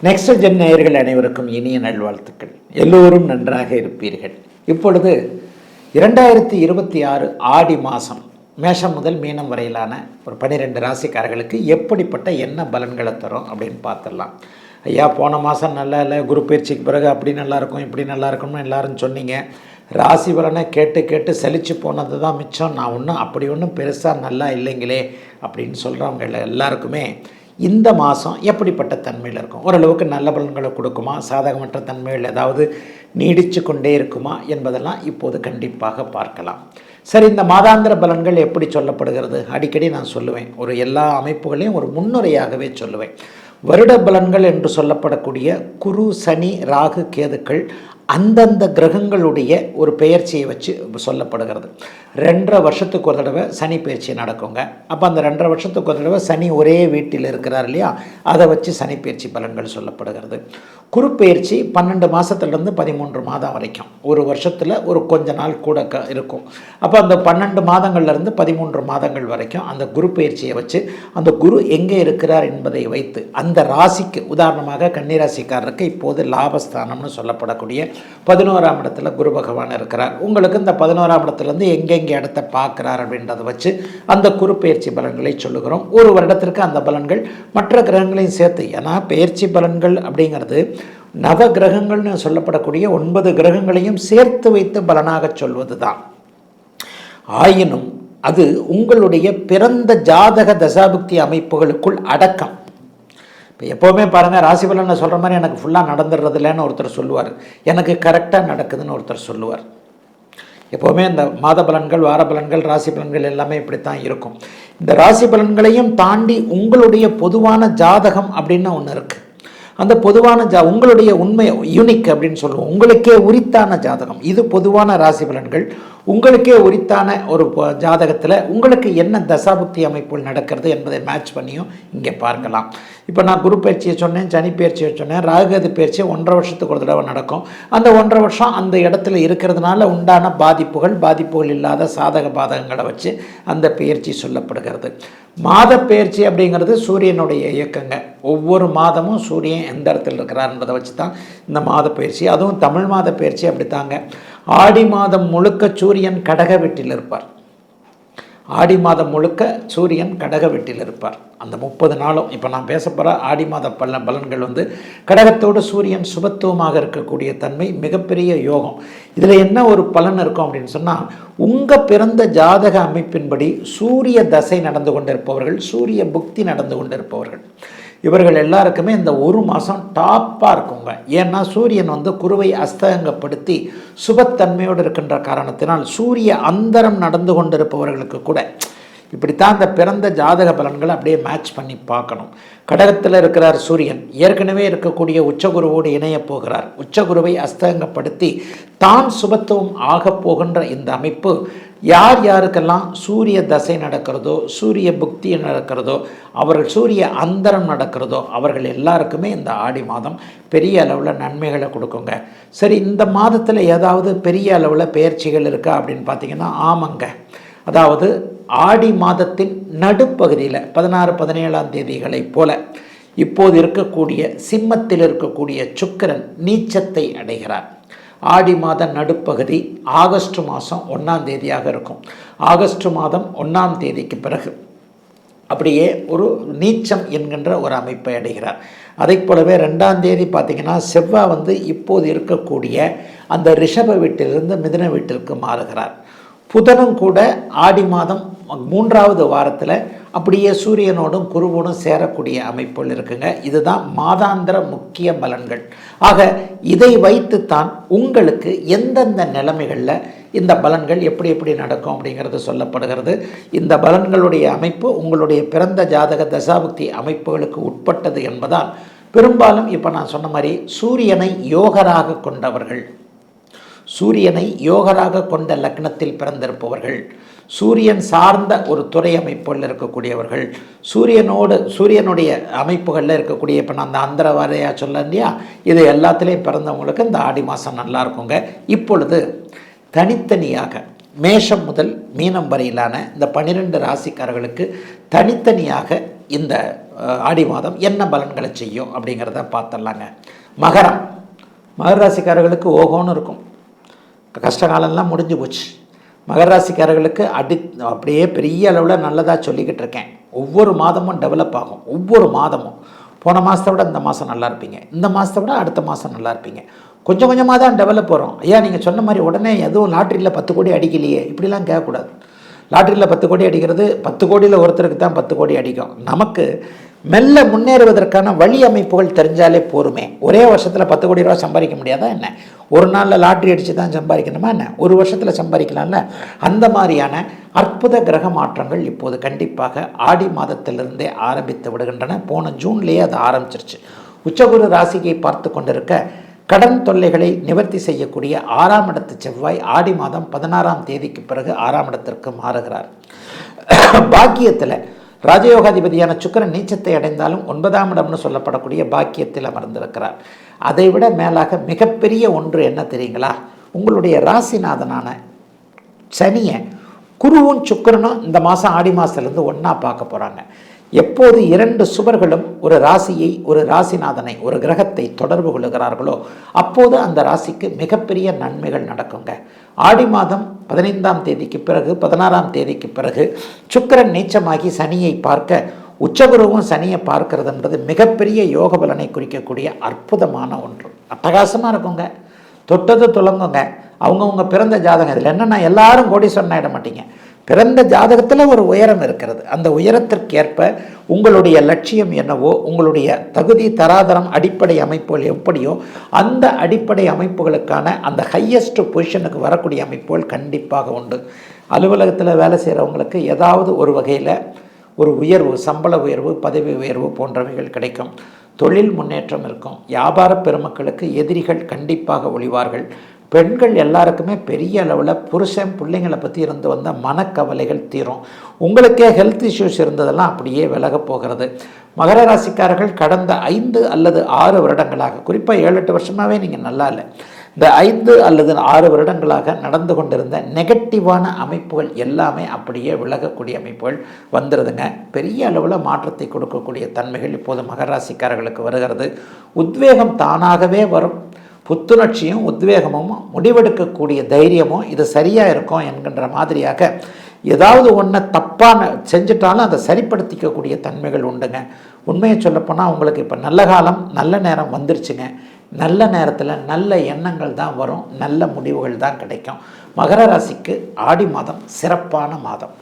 Next gen நேயர்கள் அனைவருக்கும் இனிய நல்வாழ்த்துக்கள். எல்லோரும் நன்றாக இருப்பீர்கள். இப்பொழுது 2026 ஆடி மாதம் மேஷம் முதல் மீனம் வரையிலான ஒரு 12 ராசிக்காரர்களுக்கு எப்படிப்பட்ட என்ன பலன்களை தரும் அப்படின்னு பார்த்துடலாம். ஐயா, போன மாதம் நல்லா இல்லை, குரு பயிற்சிக்கு பிறகு அப்படி நல்லாயிருக்கும் இப்படி நல்லா இருக்கும்னு எல்லாரும் சொன்னீங்க. ராசி பலனை கேட்டு கேட்டு சலிச்சு போனது தான் மிச்சம். நான் ஒன்றும் பெருசாக நல்லா இல்லைங்களே அப்படின்னு சொல்கிறவங்க எல்லாருக்குமே இந்த மாதம் எப்படிப்பட்ட தன்மையில் இருக்கும், ஓரளவுக்கு நல்ல பலன்களை கொடுக்குமா, சாதகமற்ற தன்மைகள் ஏதாவது நீடித்து கொண்டே இருக்குமா என்பதெல்லாம் இப்போது கண்டிப்பாக பார்க்கலாம். சரி, இந்த மாதாந்திர பலன்கள் எப்படி சொல்லப்படுகிறது? அடிக்கடி நான் சொல்லுவேன், ஒரு எல்லா அமைப்புகளையும் ஒரு முன்னுரையாகவே சொல்லுவேன். வருட பலன்கள் என்று சொல்லப்படக்கூடிய குரு, சனி, ராகு, கேதுக்கள் அந்தந்த கிரகங்களுடைய ஒரு பெயர்ச்சியை வச்சு சொல்லப்படுகிறது. 2.5 வருஷத்துக்கு ஒரு தடவை சனி பயிற்சி நடக்குங்க. அப்போ அந்த 2.5 வருஷத்துக்கு ஒரு தடவை சனி ஒரே வீட்டில் இருக்கிறார் இல்லையா, அதை வச்சு சனி பயிற்சி பலன்கள் சொல்லப்படுகிறது. குரு பயிற்சி 12 மாதத்துலேருந்து 13 மாதம் வரைக்கும், ஒரு வருஷத்தில் ஒரு கொஞ்ச நாள் கூட இருக்கும். அப்போ அந்த 12 மாதங்கள்லேருந்து 13 மாதங்கள் வரைக்கும் அந்த குரு பயிற்சியை வச்சு அந்த குரு எங்கே இருக்கிறார் என்பதை வைத்து அந்த ராசிக்கு, உதாரணமாக கன்னிராசிக்காரருக்கு இப்போது லாபஸ்தானம்னு சொல்லப்படக்கூடிய 11ஆம் இடத்துல குரு பகவான் இருக்கிறார். உங்களுக்கு இந்த 11ஆம் இடத்துலேருந்து எங்கெங்கே இடத்தை பார்க்குறார் அப்படின்றத வச்சு அந்த குரு பயிற்சி பலன்களை சொல்லுகிறோம். ஒரு வருடத்திற்கு அந்த பலன்கள் மற்ற கிரகங்களையும் சேர்த்து, ஏன்னா பயிற்சி பலன்கள் அப்படிங்கிறது நவ கிரகங்கள்னு சொல்லப்படக்கூடிய 9 கிரகங்களையும் சேர்த்து வைத்து பலனாக சொல்வது தான். ஆயினும் அது உங்களுடைய பிறந்த ஜாதக தசாபுக்தி அமைப்புகளுக்குள் அடக்கம். இப்போ எப்போவுமே பாருங்கள், ராசி பலனை சொல்கிற மாதிரி எனக்கு ஃபுல்லாக நடந்துடுறது இல்லைன்னு ஒருத்தர் சொல்லுவார், எனக்கு கரெக்டாக நடக்குதுன்னு ஒருத்தர் சொல்லுவார். எப்போவுமே இந்த மாத பலன்கள், வார பலன்கள், ராசி பலன்கள் எல்லாமே இப்படித்தான் இருக்கும். இந்த ராசி பலன்களையும் தாண்டி உங்களுடைய பொதுவான ஜாதகம் அப்படின்னு ஒன்று இருக்குது. அந்த பொதுவான உங்களுடைய உண்மை யூனிக் அப்படின்னு சொல்லுவோம், உங்களுக்கே உரித்தான ஜாதகம். இது பொதுவான ராசி பலன்கள். உங்களுக்கே உரித்தான ஒரு ஜாதகத்தில் உங்களுக்கு என்ன தசாபுக்தி அமைப்புகள் நடக்கிறது என்பதை மேட்ச் பண்ணியும் இங்கே பார்க்கலாம். இப்போ நான் குரு பயிற்சியை சொன்னேன், சனி பயிற்சியை சொன்னேன், ராகுகேது பயிற்சி 1.5 வருஷத்துக்கு ஒரு தடவை நடக்கும். அந்த 1.5 வருஷம் அந்த இடத்துல இருக்கிறதுனால உண்டான பாதிப்புகள் இல்லாத சாதக பாதகங்களை வச்சு அந்த பயிற்சி சொல்லப்படுகிறது. மாத பயிற்சி அப்படிங்கிறது சூரியனுடைய இயக்கங்க. ஒவ்வொரு மாதமும் சூரியன் எந்த இடத்துல இருக்கிறார்ன்றதை வச்சு தான் இந்த மாத பயிற்சி. அதுவும் தமிழ் மாத பயிற்சி அப்படித்தாங்க. ஆடி மாதம் முழுக்க சூரியன் கடக வீட்டில் இருப்பார். ஆடி மாதம் முழுக்க சூரியன் கடக வீட்டில் இருப்பார். அந்த 30 நாளும் இப்போ நான் பேச போகிற ஆடி மாத பலன்கள் கடகத்தோடு சூரியன் சுபத்துவமாக இருக்கக்கூடிய தன்மை மிகப்பெரிய யோகம். இதில் என்ன ஒரு பலன் இருக்கும் அப்படின்னு சொன்னால், உங்கள் பிறந்த ஜாதக அமைப்பின்படி சூரிய தசை நடந்து கொண்டிருப்பவர்கள், சூரிய புக்தி நடந்து கொண்டிருப்பவர்கள், இவர்கள் எல்லாருக்குமே இந்த ஒரு மாதம் டாப்பாக இருக்குங்க. ஏன்னா சூரியன் குருவை அஸ்தங்கப்படுத்தி சுபத்தன்மையோடு இருக்கின்ற காரணத்தினால் சூரிய அந்தரம் நடந்து கொண்டிருப்பவர்களுக்கு கூட இப்படித்தான் இந்த பிறந்த ஜாதக பலன்களை அப்படியே மேட்ச் பண்ணி பார்க்கணும். கடகத்தில் இருக்கிறார் சூரியன், ஏற்கனவே இருக்கக்கூடிய உச்சகுருவோடு இணைய போகிறார். உச்சகுருவை அஸ்தங்கப்படுத்தி தான் சுபத்துவம் ஆக போகின்ற இந்த அமைப்பு யார் யாருக்கெல்லாம் சூரிய தசை நடக்கிறதோ, சூரிய புக்தி நடக்கிறதோ, அவர்கள் சூரிய அந்தரம் நடக்கிறதோ, அவர்கள் எல்லாருக்குமே இந்த ஆடி மாதம் பெரிய அளவில் நன்மைகளை கொடுக்குங்க. சரி, இந்த மாதத்தில் ஏதாவது பெரிய அளவில் பெயர்ச்சிகள் இருக்கா அப்படின்னு பார்த்தீங்கன்னா, ஆமாங்க. அதாவது ஆடி மாதத்தின் நடுப்பகுதியில் 16, 17ஆம் தேதிகளைப் போல இப்போது இருக்கக்கூடிய சிம்மத்தில் இருக்கக்கூடிய சுக்கிரன் நீச்சத்தை அடைகிறார். ஆடி மாத நடுப்பகுதி ஆகஸ்ட் மாதம் 1ஆம் தேதியாக இருக்கும். ஆகஸ்ட் மாதம் 1ஆம் தேதிக்கு பிறகு அப்படியே ஒரு நீச்சம் என்கின்ற ஒரு அமைப்பை அடைகிறார். அதை போலவே 2ஆம் தேதி பார்த்திங்கன்னா செவ்வாய் இப்போது இருக்கக்கூடிய அந்த ரிஷப வீட்டிலிருந்து மிதுன வீட்டிற்கு மாறுகிறார். புதனும் கூட ஆடி மாதம் 3ஆவது வாரத்தில் அப்படியே சூரியனோடும் குருவோடும் சேரக்கூடிய அமைப்புகள் இருக்குங்க. இதுதான் மாதாந்திர முக்கிய பலன்கள். ஆக இதை வைத்துத்தான் உங்களுக்கு எந்தெந்த நிலைமைகளில் இந்த பலன்கள் எப்படி நடக்கும் அப்படிங்கிறது சொல்லப்படுகிறது. இந்த பலன்களுடைய அமைப்பு உங்களுடைய பிறந்த ஜாதக தசாபுக்தி அமைப்புகளுக்கு உட்பட்டது என்பதால் பெரும்பாலும் இப்போ நான் சொன்ன மாதிரி சூரியனை யோகராக கொண்டவர்கள், சூரியனை யோகராக கொண்ட லக்னத்தில் பிறந்திருப்பவர்கள், சூரியன் சார்ந்த ஒரு துறை அமைப்புகளில் இருக்கக்கூடியவர்கள், சூரியனுடைய அமைப்புகளில் இருக்கக்கூடிய, இப்போ நான் அந்த அந்தர வாரையா சொல்ல இல்லையா, இது எல்லாத்துலேயும் பிறந்தவங்களுக்கு இந்த ஆடி மாதம் நல்லா இருக்குங்க. இப்பொழுது தனித்தனியாக மேஷம் முதல் மீனம் வரையிலான இந்த 12 ராசிக்காரர்களுக்கு தனித்தனியாக இந்த ஆடி மாதம் என்ன பலன்களை செய்யும் அப்படிங்கிறத பார்த்துடலாங்க. மகரம், மகர ராசிக்காரர்களுக்கு ஓகோன்னு இருக்கும். கஷ்டகாலம்லாம் முடிஞ்சு போச்சு. மகர ராசிக்காரர்களுக்கு அப்படியே பெரிய அளவில் நல்லதாக சொல்லிக்கிட்டு இருக்கேன். ஒவ்வொரு மாதமும் டெவலப் ஆகும். ஒவ்வொரு மாதமும் போன மாதத்தை விட இந்த மாதம் நல்லா இருப்பீங்க, இந்த மாதத்தை விட அடுத்த மாதம் நல்லா இருப்பீங்க. கொஞ்சம் கொஞ்சமாக தான் டெவலப் வரும். ஐயா நீங்கள் சொன்ன மாதிரி உடனே எதுவும் லாட்ரியில் 10 கோடி அடிக்கலையே இப்படிலாம் கேட்கக்கூடாது. லாட்ரியில் 10 கோடி அடிக்கிறது 10 கோடியில் ஒருத்தருக்கு தான் 10 கோடி அடிக்கும். நமக்கு மெல்ல முன்னேறுவதற்கான வழி அமைப்புகள் தெரிஞ்சாலே போருமே. ஒரே வருஷத்தில் 10 கோடி ரூபா சம்பாதிக்க முடியாதா என்ன? ஒரு நாளில் லாட்ரி அடித்து தான் சம்பாதிக்கணுமா என்ன? ஒரு வருஷத்தில் சம்பாதிக்கலாம்ல. அந்த மாதிரியான அற்புத கிரக மாற்றங்கள் இப்போது கண்டிப்பாக ஆடி மாதத்திலிருந்தே ஆரம்பித்து விடுகின்றன. போன ஜூன்லேயே அது ஆரம்பிச்சிருச்சு. உச்சகுரு ராசியை பார்த்து கொண்டிருக்க கடன் தொல்லைகளை நிவர்த்தி செய்யக்கூடிய 6ஆம் இடத்து செவ்வாய் ஆடி மாதம் 16ஆம் தேதிக்கு பிறகு 6ஆம் இடத்திற்கு மாறுகிறார். பாக்கியத்தில் ராஜயோகாதிபதியான சுக்கிரன் நீச்சத்தை அடைந்தாலும் 9ஆம் இடம்னு சொல்லப்படக்கூடிய பாக்கியத்தில் அமர்ந்திருக்கிறார். அதைவிட மேலாக மிகப்பெரிய ஒன்று என்ன தெரியுங்களா? உங்களுடைய ராசிநாதனான சனியை குருவும் சுக்கிரனும் இந்த மாதம் ஆடி மாதத்துலேருந்து ஒன்றா பார்க்க போகிறாங்க. எப்போது 2 சுவர்களும் ஒரு ராசியை, ஒரு ராசிநாதனை, ஒரு கிரகத்தை தொடர்பு கொள்ளுகிறார்களோ அப்போது அந்த ராசிக்கு மிகப்பெரிய நன்மைகள் நடக்குங்க. ஆடி மாதம் 15ஆம் தேதிக்கு பிறகு 16ஆம் தேதிக்கு பிறகு சுக்கிரன் நீச்சமாகி சனியை பார்க்க, உச்சகுருவும் சனியை பார்க்கறதுன்றது மிகப்பெரிய யோக பலனை குறிக்கக்கூடிய அற்புதமான ஒன்று. அட்டகாசமாக இருக்குங்க. தொட்டது துளங்குங்க. அவங்கவுங்க பிறந்த ஜாதகம். இதில் என்னென்னா எல்லாரும் கோடீஸ்வரன் ஆகிட மாட்டீங்க. பிறந்த ஜாதகத்தில் ஒரு உயரம் இருக்கிறது. அந்த உயரத்திற்கேற்ப உங்களுடைய லட்சியம் என்னவோ, உங்களுடைய தகுதி தராதரம் அடிப்படை அமைப்புகள் எப்படியோ அந்த அடிப்படை அமைப்புகளுக்கான அந்த ஹையஸ்ட் பொசிஷனுக்கு வரக்கூடிய அமைப்புகள் கண்டிப்பாக உண்டு. அலுவலகத்தில் வேலை செய்கிறவங்களுக்கு ஏதாவது ஒரு வகையில் ஒரு உயர்வு, சம்பள உயர்வு, பதவி உயர்வு போன்றவைகள் கிடைக்கும். தொழில் முன்னேற்றம் இருக்கும். வியாபார பெருமக்களுக்கு எதிரிகள் கண்டிப்பாக ஒழிவார்கள். பெண்கள் எல்லாருக்குமே பெரிய அளவில் புருஷன் பிள்ளைங்களை பற்றி இருந்து வந்த மனக்கவலைகள் தீரும். உங்களுக்கே ஹெல்த் இஷ்யூஸ் இருந்ததெல்லாம் அப்படியே விலகப் போகிறது. மகர ராசிக்காரர்கள் கடந்த 5 அல்லது 6 வருடங்களாக, குறிப்பாக 7-8 வருஷமாகவே நீங்கள் நல்லா இல்லை, இந்த 5 அல்லது 6 வருடங்களாக நடந்து கொண்டிருந்த நெகட்டிவான அமைப்புகள் எல்லாமே அப்படியே விலகக்கூடிய அமைப்புகள் வந்துடுதுங்க. பெரிய அளவில் மாற்றத்தை கொடுக்கக்கூடிய தன்மைகள் இப்போது மகர ராசிக்காரர்களுக்கு வருகிறது. உத்வேகம் தானாகவே வரும். புத்துணர்ச்சியும் உத்வேகமும் முடிவெடுக்கக்கூடிய தைரியமும் இது சரியாக இருக்கும் என்கின்ற மாதிரியாக ஏதாவது ஒன்றை தப்பான செஞ்சுட்டாலும் அதை சரிப்படுத்திக்கக்கூடிய தன்மைகள் உண்டுங்க. உண்மையை சொல்லப்போனால் உங்களுக்கு இப்போ நல்ல காலம், நல்ல நேரம் வந்துருச்சுங்க. நல்ல நேரத்தில் நல்ல எண்ணங்கள் தான் வரும், நல்ல முடிவுகள் தான் கிடைக்கும். மகர ராசிக்கு ஆடி மாதம் சிறப்பான மாதம்.